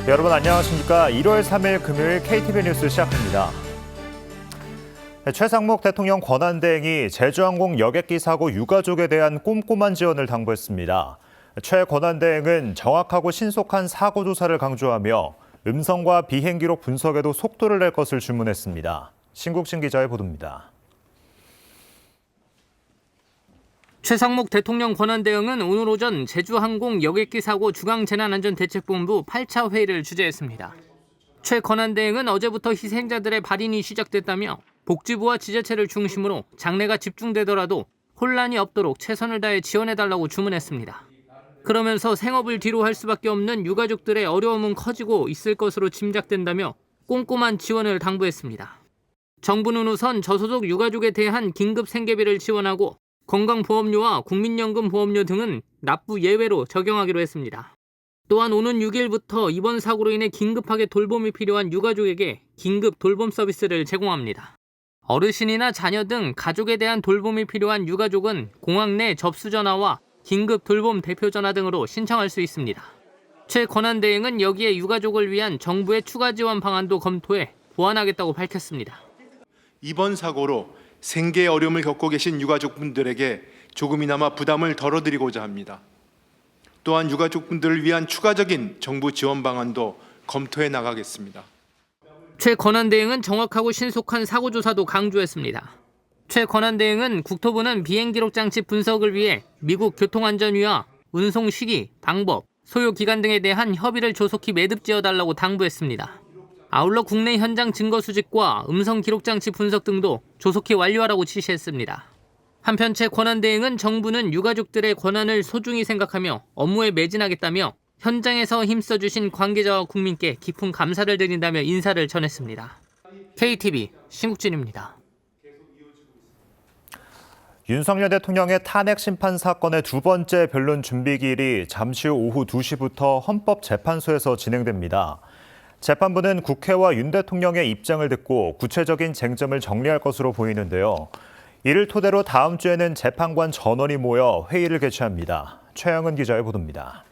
네, 여러분 안녕하십니까. 1월 3일 금요일 KTV 뉴스 시작합니다. 최상목 대통령 권한대행이 제주항공 여객기 사고 유가족에 대한 꼼꼼한 지원을 당부했습니다. 최 권한대행은 정확하고 신속한 사고 조사를 강조하며 음성과 비행 기록 분석에도 속도를 낼 것을 주문했습니다. 신국진 기자의 보도입니다. 최상목 대통령 권한대행은 오늘 오전 제주항공 여객기 사고 중앙재난안전대책본부 8차 회의를 주재했습니다. 최 권한대행은 어제부터 희생자들의 발인이 시작됐다며 복지부와 지자체를 중심으로 장례가 집중되더라도 혼란이 없도록 최선을 다해 지원해달라고 주문했습니다. 그러면서 생업을 뒤로 할 수밖에 없는 유가족들의 어려움은 커지고 있을 것으로 짐작된다며 꼼꼼한 지원을 당부했습니다. 정부는 우선 저소득 유가족에 대한 긴급 생계비를 지원하고 건강보험료와 국민연금 보험료 등은 납부 예외로 적용하기로 했습니다. 또한 오는 6일부터 이번 사고로 인해 긴급하게 돌봄이 필요한 유가족에게 긴급 돌봄 서비스를 제공합니다. 어르신이나 자녀 등 가족에 대한 돌봄이 필요한 유가족은 공항 내 접수 전화와 긴급 돌봄 대표 전화 등으로 신청할 수 있습니다. 최 권한대행은 여기에 유가족을 위한 정부의 추가 지원 방안도 검토해 보완하겠다고 밝혔습니다. 이번 사고로 생계의 어려움을 겪고 계신 유가족분들에게 조금이나마 부담을 덜어드리고자 합니다. 또한 유가족분들을 위한 추가적인 정부 지원 방안도 검토해 나가겠습니다. 최 권한대행은 정확하고 신속한 사고조사도 강조했습니다. 최 권한대행은 국토부는 비행기록장치 분석을 위해 미국 교통안전위와 운송 시기, 방법, 소요 기간 등에 대한 협의를 조속히 매듭지어달라고 당부했습니다. 아울러 국내 현장 증거 수집과 음성 기록장치 분석 등도 조속히 완료하라고 지시했습니다. 한편 최 권한대행은 정부는 유가족들의 권한을 소중히 생각하며 업무에 매진하겠다며 현장에서 힘써주신 관계자와 국민께 깊은 감사를 드린다며 인사를 전했습니다. KTV 신국진입니다. 윤석열 대통령의 탄핵 심판 사건의 두 번째 변론 준비기일이 잠시 후 오후 2시부터 헌법재판소에서 진행됩니다. 재판부는 국회와 윤 대통령의 입장을 듣고 구체적인 쟁점을 정리할 것으로 보이는데요. 이를 토대로 다음 주에는 재판관 전원이 모여 회의를 개최합니다. 최영은 기자의 보도입니다.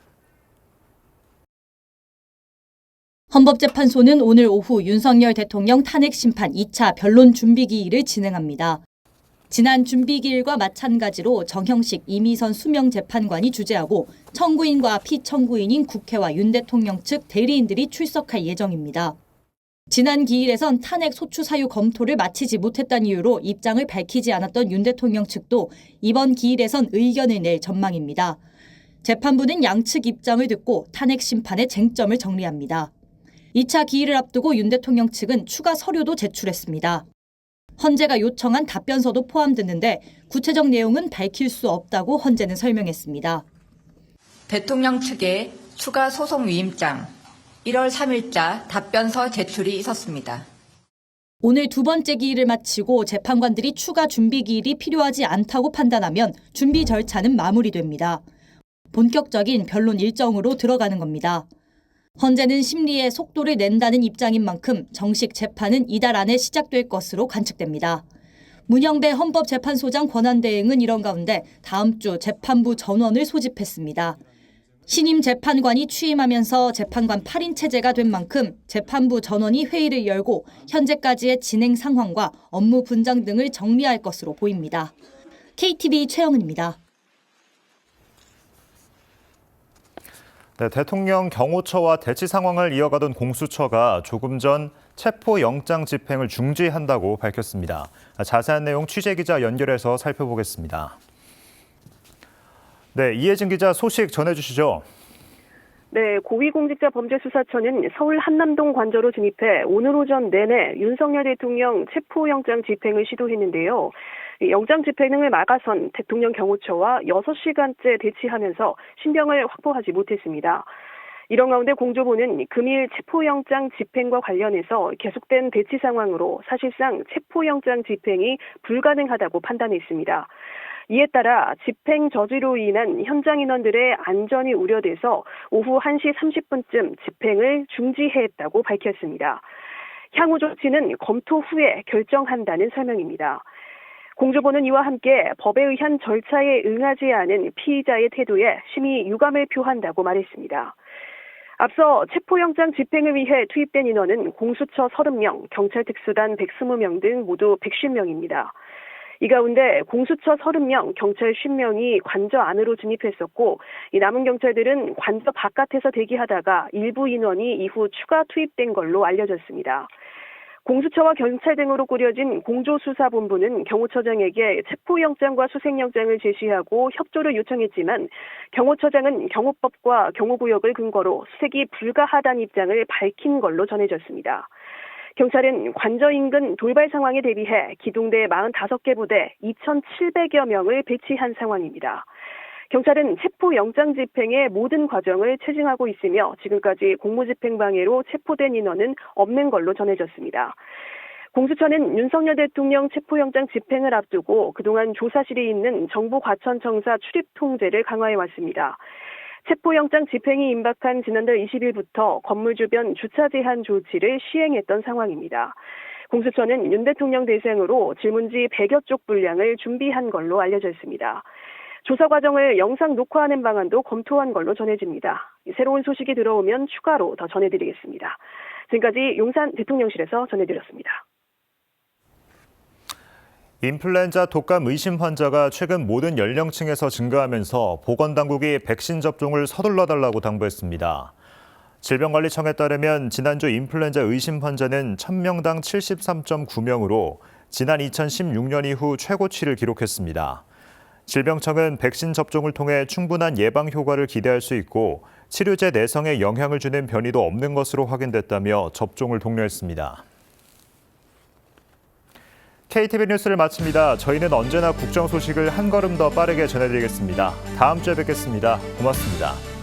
헌법재판소는 오늘 오후 윤석열 대통령 탄핵 심판 2차 변론 준비기일을 진행합니다. 지난 준비기일과 마찬가지로 정형식 이미선 수명 재판관이 주재하고 청구인과 피청구인인 국회와 윤 대통령 측 대리인들이 출석할 예정입니다. 지난 기일에선 탄핵 소추 사유 검토를 마치지 못했다는 이유로 입장을 밝히지 않았던 윤 대통령 측도 이번 기일에선 의견을 낼 전망입니다. 재판부는 양측 입장을 듣고 탄핵 심판의 쟁점을 정리합니다. 2차 기일을 앞두고 윤 대통령 측은 추가 서류도 제출했습니다. 헌재가 요청한 답변서도 포함됐는데 구체적 내용은 밝힐 수 없다고 헌재는 설명했습니다. 대통령 측의 추가 소송 위임장 1월 3일자 답변서 제출이 있었습니다. 오늘 두 번째 기일을 마치고 재판관들이 추가 준비 기일이 필요하지 않다고 판단하면 준비 절차는 마무리됩니다. 본격적인 변론 일정으로 들어가는 겁니다. 헌재는 심리에 속도를 낸다는 입장인 만큼 정식 재판은 이달 안에 시작될 것으로 관측됩니다. 문영배 헌법재판소장 권한대행은 이런 가운데 다음 주 재판부 전원을 소집했습니다. 신임 재판관이 취임하면서 재판관 8인 체제가 된 만큼 재판부 전원이 회의를 열고 현재까지의 진행 상황과 업무 분장 등을 정리할 것으로 보입니다. KTV 최영은입니다. 네, 대통령 경호처와 대치 상황을 이어가던 공수처가 조금 전 체포영장 집행을 중지한다고 밝혔습니다. 자세한 내용 취재기자 연결해서 살펴보겠습니다. 네, 이혜진 기자 소식 전해주시죠. 네, 고위공직자범죄수사처는 서울 한남동 관저로 진입해 오늘 오전 내내 윤석열 대통령 체포영장 집행을 시도했는데요. 영장 집행을 막아선 대통령 경호처와 6시간째 대치하면서 신병을 확보하지 못했습니다. 이런 가운데 공조보는 금일 체포영장 집행과 관련해서 계속된 대치 상황으로 사실상 체포영장 집행이 불가능하다고 판단했습니다. 이에 따라 집행 저지로 인한 현장 인원들의 안전이 우려돼서 오후 1시 30분쯤 집행을 중지했다고 밝혔습니다. 향후 조치는 검토 후에 결정한다는 설명입니다. 공조보는 이와 함께 법에 의한 절차에 응하지 않은 피의자의 태도에 심히 유감을 표한다고 말했습니다. 앞서 체포영장 집행을 위해 투입된 인원은 공수처 30명, 경찰 특수단 120명 등 모두 150명입니다. 이 가운데 공수처 30명, 경찰 50명이 관저 안으로 진입했었고, 이 남은 경찰들은 관저 바깥에서 대기하다가 일부 인원이 이후 추가 투입된 걸로 알려졌습니다. 공수처와 경찰 등으로 꾸려진 공조수사본부는 경호처장에게 체포영장과 수색영장을 제시하고 협조를 요청했지만 경호처장은 경호법과 경호구역을 근거로 수색이 불가하다는 입장을 밝힌 걸로 전해졌습니다. 경찰은 관저 인근 돌발 상황에 대비해 기동대 45개 부대 2,700여 명을 배치한 상황입니다. 경찰은 체포영장 집행의 모든 과정을 체증하고 있으며 지금까지 공무집행방해로 체포된 인원은 없는 걸로 전해졌습니다. 공수처는 윤석열 대통령 체포영장 집행을 앞두고 그동안 조사실이 있는 정부 과천청사 출입 통제를 강화해왔습니다. 체포영장 집행이 임박한 지난달 20일부터 건물 주변 주차 제한 조치를 시행했던 상황입니다. 공수처는 윤 대통령 대상으로 질문지 100여 쪽 분량을 준비한 걸로 알려져 있습니다. 조사 과정을 영상 녹화하는 방안도 검토한 걸로 전해집니다. 새로운 소식이 들어오면 추가로 더 전해드리겠습니다. 지금까지 용산 대통령실에서 전해드렸습니다. 인플루엔자 독감 의심 환자가 최근 모든 연령층에서 증가하면서 보건당국이 백신 접종을 서둘러달라고 당부했습니다. 질병관리청에 따르면 지난주 인플루엔자 의심 환자는 1000명당 73.9명으로 지난 2016년 이후 최고치를 기록했습니다. 질병청은 백신 접종을 통해 충분한 예방 효과를 기대할 수 있고 치료제 내성에 영향을 주는 변이도 없는 것으로 확인됐다며 접종을 독려했습니다. KTV 뉴스를 마칩니다. 저희는 언제나 국정 소식을 한 걸음 더 빠르게 전해드리겠습니다. 다음 주에 뵙겠습니다. 고맙습니다.